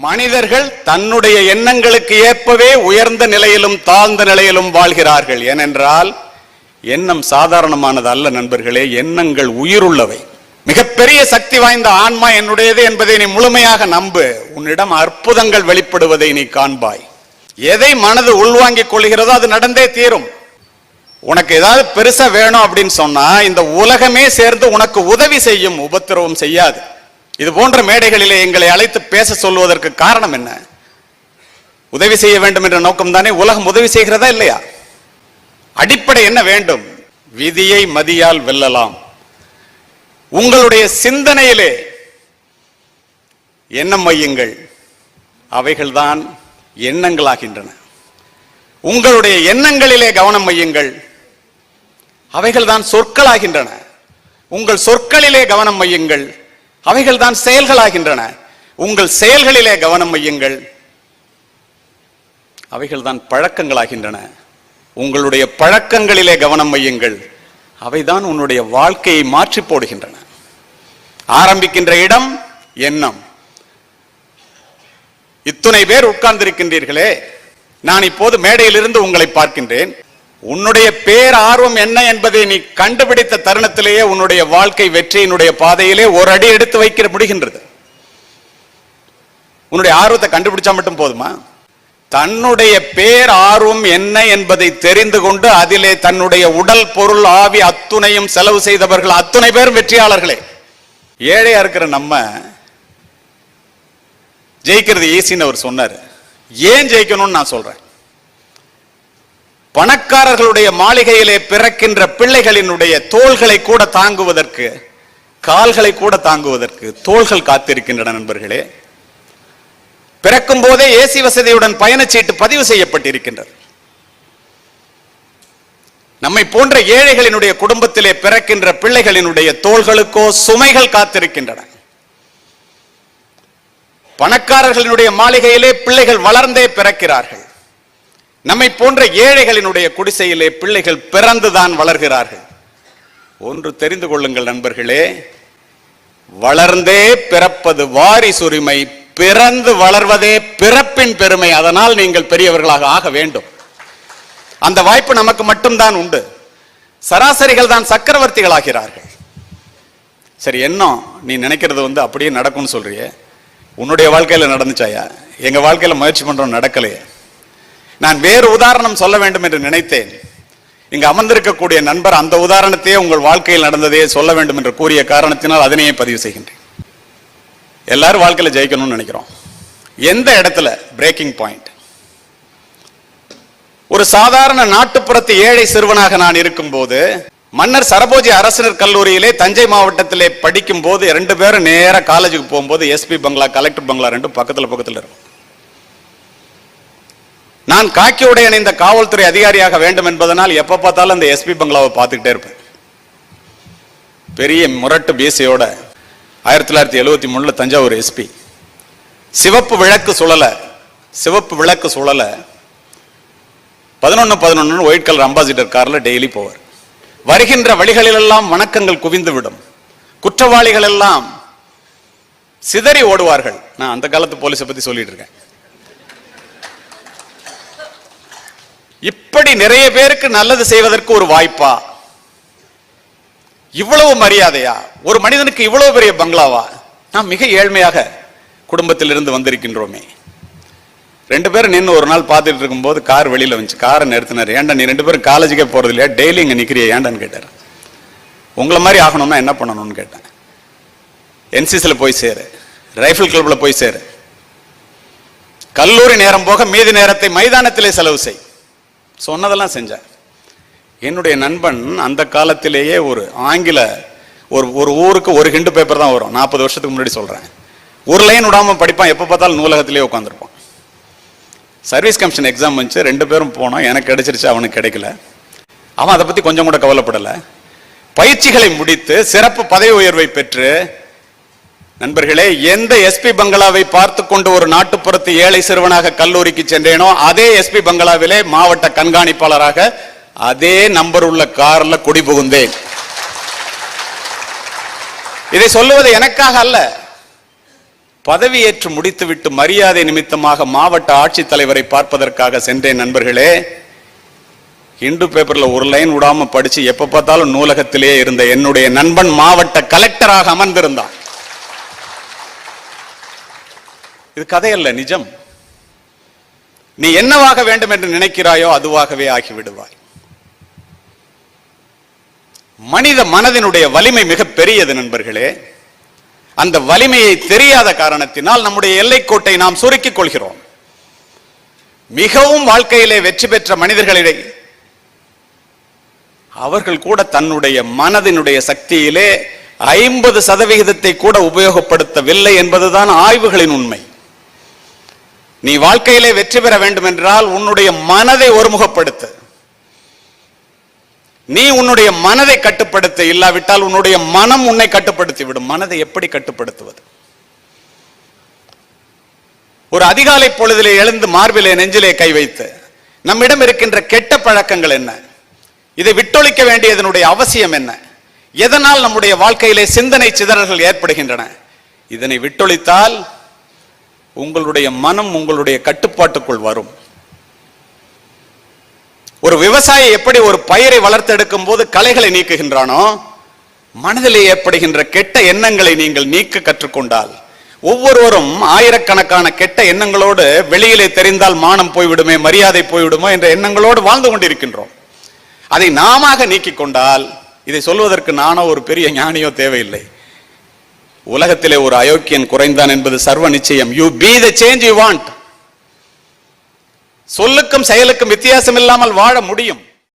மனிதர்கள் தன்னுடைய எண்ணங்களுக்கு ஏற்பவே உயர்ந்த நிலையிலும் தாழ்ந்த நிலையிலும் வாழ்கிறார்கள். ஏனென்றால் எண்ணம் சாதாரணமானது அல்ல நண்பர்களே, எண்ணங்கள் உயிருள்ளவை. மிகப்பெரிய சக்தி வாய்ந்த ஆன்மா என்னுடையது என்பதை நீ முழுமையாக நம்பு. உன்னிடம் அற்புதங்கள் வெளிப்படுவதை நீ காண்பாய். எதை மனது உள்வாங்கிக் கொள்கிறதோ அது நடந்தே தீரும். உனக்கு ஏதாவது பெருசா வேணும் அப்படின்னு சொன்னா இந்த உலகமே சேர்ந்து உனக்கு உதவி செய்யும், உபத்திரவம் செய்யாது. இது போன்ற மேடைகளிலே எங்களை அழைத்து பேச சொல்வதற்கு காரணம் என்ன? உதவி செய்ய வேண்டும் என்ற நோக்கம் தானே. உலகம் உதவி செய்கிறதா இல்லையா? அடிப்படை என்ன வேண்டும்? விதியை மதியால் வெல்லலாம். உங்களுடைய சிந்தனையிலே எண்ணம் வையுங்கள், அவைகள்தான் எண்ணங்களாகின்றன. உங்களுடைய எண்ணங்களிலே கவனம் வையுங்கள், அவைகள்தான் சொற்களாகின்றன. உங்கள் சொற்களிலே கவனம் வையுங்கள், அவைகள்தான் செயல்களாகின்றன. உங்கள் செயல்களிலே கவனம் வையுங்கள், அவைகள்தான் பழக்கங்களாகின்றன. உங்களுடைய பழக்கங்களிலே கவனம் வையுங்கள், அவைதான் உன்னுடைய வாழ்க்கையை மாற்றி போடுகின்றன. ஆரம்பிக்கின்ற இடம் எண்ணம். இத்துணை பேர் உட்கார்ந்திருக்கின்றீர்களே, நான் இப்போது மேடையிலிருந்து உங்களை பார்க்கின்றேன். உன்னுடைய பேர் ஆர்வம் என்ன என்பதை நீ கண்டுபிடித்த தருணத்திலேயே உன்னுடைய வாழ்க்கை வெற்றியினுடைய பாதையிலே ஒரு அடி எடுத்து வைக்க முடிகின்றது. உன்னுடைய ஆர்வத்தை கண்டுபிடிச்சா மட்டும் போதுமா? தன்னுடைய பேர் ஆர்வம் என்ன என்பதை தெரிந்து கொண்டு அதிலே தன்னுடைய உடல் பொருள் ஆவி அத்துணையும் செலவு செய்தவர்கள் அத்துணை பேரும் வெற்றியாளர்களே. ஏழையா இருக்கிற நம்ம ஜெயிக்கிறது ஈஸின்னு அவர் சொன்னார். ஏன் ஜெயிக்கணும்னு நான் சொல்றேன். பணக்காரர்களுடைய மாளிகையிலே பிறக்கின்ற பிள்ளைகளினுடைய தோள்களை கூட தாங்குவதற்கு, கால்களை கூட தாங்குவதற்கு தோள்கள் காத்திருக்கின்றன நண்பர்களே. பிறக்கும் போதே ஏசி வசதியுடன் பயணச்சீட்டு பதிவு செய்யப்பட்டிருக்கின்றது. நம்மை போன்ற ஏழைகளினுடைய குடும்பத்திலே பிறக்கின்ற பிள்ளைகளினுடைய தோள்களுக்கோ சுமைகள் காத்திருக்கின்றன. பணக்காரர்களினுடைய மாளிகையிலே பிள்ளைகள் வளர்ந்தே பிறக்கிறார்கள். நம்மை போன்ற ஏழைகளினுடைய குடிசையிலே பிள்ளைகள் பிறந்துதான் வளர்கிறார்கள். ஒன்று தெரிந்து கொள்ளுங்கள் நண்பர்களே, வளர்ந்தே பிறப்பது வாரிசுரிமை, பிறந்து வளர்வதே பிறப்பின் பெருமை. அதனால் நீங்கள் பெரியவர்களாக ஆக வேண்டும். அந்த வாய்ப்பு நமக்கு மட்டும்தான் உண்டு. சராசரிகள் தான் சக்கரவர்த்திகள் ஆகிறார்கள். சரி, என்ன நீ நினைக்கிறது அப்படியே நடக்கும்னு சொல்றியே, உன்னுடைய வாழ்க்கையில நடந்துச்சாயா? எங்க வாழ்க்கையில முயற்சி பண்றோம், நடக்கலையே. நான் வேறு உதாரணம் சொல்ல வேண்டும் என்று நினைத்தேன். இங்கு அமர்ந்திருக்கக்கூடிய நண்பர் அந்த உதாரணத்தையே உங்கள் வாழ்க்கையில் நடந்ததையே சொல்ல வேண்டும் என்று கூறிய காரணத்தினால் அதனையே பதிவு செய்கின்றேன். எல்லாரும் வாழ்க்கையில ஜெயிக்கணும்னு நினைக்கிறோம். எந்த இடத்துல பிரேக்கிங் பாயிண்ட்? ஒரு சாதாரண நாட்டுப்புறத்து ஏழை சிறுவனாக நான் இருக்கும் போது மன்னர் சரபோஜி அரசினர் கல்லூரியிலே தஞ்சை மாவட்டத்திலே படிக்கும் போது 2 பேரும் நேர காலேஜுக்கு போகும்போது எஸ்பி பங்களா, கலெக்டர் பங்களா ரெண்டும் பக்கத்துல இருக்கும். நான் காக்கி உடை அணிந்த காவல்துறை அதிகாரியாக வேண்டும் என்பதனால் எப்ப பார்த்தாலும் அந்த எஸ்பி பங்களாவை பார்த்துக்கிட்டே இருப்பேன். பெரிய முரட்டு பீசையோட 1973 தஞ்சாவூர் எஸ்பி. சிவப்பு விளக்கு சுழல 11 ஒயிட் கலர் அம்பாசிடர் கார்ல டெய்லி போவார். வருகின்ற வழிகளிலெல்லாம் வணக்கங்கள் குவிந்து விடும். குற்றவாளிகள் எல்லாம் சிதறி ஓடுவார்கள். நான் அந்த காலத்து போலீஸை பத்தி சொல்லிட்டு இருக்கேன். இப்படி நிறைய பேருக்கு நல்லது செய்வதற்கு ஒரு வாய்ப்பா? இவ்வளவு மரியாதையா? ஒரு மனிதனுக்கு இவ்வளவு பெரிய பங்களாவா? நாம் மிக ஏழ்மையாக குடும்பத்தில் இருந்து வந்திருக்கின்றோமே. 2 பேரும் நின்று ஒரு நாள் பார்த்துட்டு இருக்கும் போது கார் வெளியில வந்துச்சு. காரை நிறுத்தினார். ஏன்டா நீ 2 பேரும் காலேஜுக்கே போறது இல்லையா, டெய்லி இங்க நிக்கிறியா, ஏண்டான்னு கேட்டார். உங்களை மாதிரி ஆகணும்னா என்ன பண்ணணும்னு கேட்டேன். என்சிசில போய் சேரு, ரைபிள் கிளப்ல போய் சேரு, கல்லூரி நேரம் போக மீதி நேரத்தை மைதானத்திலே செலவு செய். சொன்னதெல்லாம் செஞ்சேன். என்னுடைய நண்பன் அந்த காலத்திலேயே ஒரு ஆங்கில ஒரு ஊருக்கு ஒரு ஹிண்டு பேப்பர் தான் வரும். 40 வருஷத்துக்கு முன்னாடி சொல்றேன். ஒரு லைன் விடாம படிப்பான். எப்ப பார்த்தாலும் நூலகத்திலேயே உட்காந்துருப்பான். சர்வீஸ் கமிஷன் எக்ஸாம் வந்துச்சு. 2 பேரும் போனோம். எனக்கு கிடைச்சிருச்சு, அவனுக்கு கிடைக்கல. அவன் அதை பத்தி கொஞ்சம் கூட கவலைப்படல. பயிற்சிகளை முடித்து சிறப்பு பதவி உயர்வை பெற்று, நண்பர்களே, எந்த எஸ்பி பங்களாவை பார்த்து கொண்டு ஒரு நாட்டுப்புறத்து ஏழை சிறுவனாக கல்லூரிக்கு சென்றேனோ அதே எஸ்பி பங்களாவிலே மாவட்ட கண்காணிப்பாளராக அதே நம்பர் உள்ள கார்ல குடி புகுந்தேன். இதை சொல்லுவது எனக்காக அல்ல, பதவியேற்று முடித்துவிட்டு மரியாதை நிமித்தமாக மாவட்ட ஆட்சித்தலைவரை பார்ப்பதற்காக சென்றேன். நண்பர்களே, இந்து பேப்பர்ல ஒரு லைன் விடாம படிச்சு எப்ப பார்த்தாலும் நூலகத்திலே இருந்த என்னுடைய நண்பன் மாவட்ட கலெக்டராக அமர்ந்திருந்தான். இது கதையல்ல, நிஜம். நீ என்னவாக வேண்டும் என்று நினைக்கிறாயோ அதுவாகவே ஆகிவிடுவாய். மனித மனதினுடைய வலிமை மிக பெரியது நண்பர்களே. அந்த வலிமையை தெரியாத காரணத்தினால் நம்முடைய எல்லைக்கோட்டை நாம் சுருக்கிக் கொள்கிறோம். மிகவும் வாழ்க்கையிலே வெற்றி பெற்ற மனிதர்களிடையே அவர்கள் கூட தன்னுடைய மனதினுடைய சக்தியிலே 50% கூட உபயோகப்படுத்தவில்லை என்பதுதான் ஆய்வுகளின் உண்மை. நீ வாழ்க்கையிலே வெற்றி பெற வேண்டும் என்றால் உன்னுடைய மனதை ஒருமுகப்படுத்து. நீ உன்னுடைய மனதை கட்டுப்படுத்த, இல்லாவிட்டால் உன்னுடைய மனம் உன்னை கட்டுப்படுத்தி விடும். மனதை எப்படி கட்டுப்படுத்துவது? ஒரு அதிகாலை பொழுதிலே எழுந்து மார்பிலே நெஞ்சிலே கை வைத்து நம்மிடம் இருக்கின்ற கெட்ட பழக்கங்கள் என்ன, இதை விட்டொழிக்க வேண்டியதனுடைய அவசியம் என்ன, எதனால் நம்முடைய வாழ்க்கையிலே சிந்தனை சிதறல்கள் ஏற்படுகின்றன, இதனை விட்டொழித்தால் உங்களுடைய மனம் உங்களுடைய கட்டுப்பாட்டுக்குள் வரும். ஒரு விவசாயி எப்படி ஒரு பயிரை வளர்த்தெடுக்கும் போது களைகளை நீக்குகின்றானோ, மனதிலே ஏற்படுகின்ற கெட்ட எண்ணங்களை நீங்கள் நீக்க கற்றுக்கொண்டால், ஒவ்வொருவரும் ஆயிரக்கணக்கான கெட்ட எண்ணங்களோடு வெளியிலே தெரிந்தால் மானம் போய்விடுமே, மரியாதை போய்விடுமோ என்ற எண்ணங்களோடு வாழ்ந்து கொண்டிருக்கின்றோம். அதை நாம நீக்கிக் கொண்டால், இதை சொல்வதற்கு நானோ ஒரு பெரிய ஞானியோ தேவையில்லை. உலகத்திலே ஒரு அயோக்கியன் குறைந்தான் என்பது சர்வ நிச்சயம். You be the change you want. சொல்லுக்கும் செயலுக்கும் வித்தியாசம் இல்லாமல் வாழ முடியும்.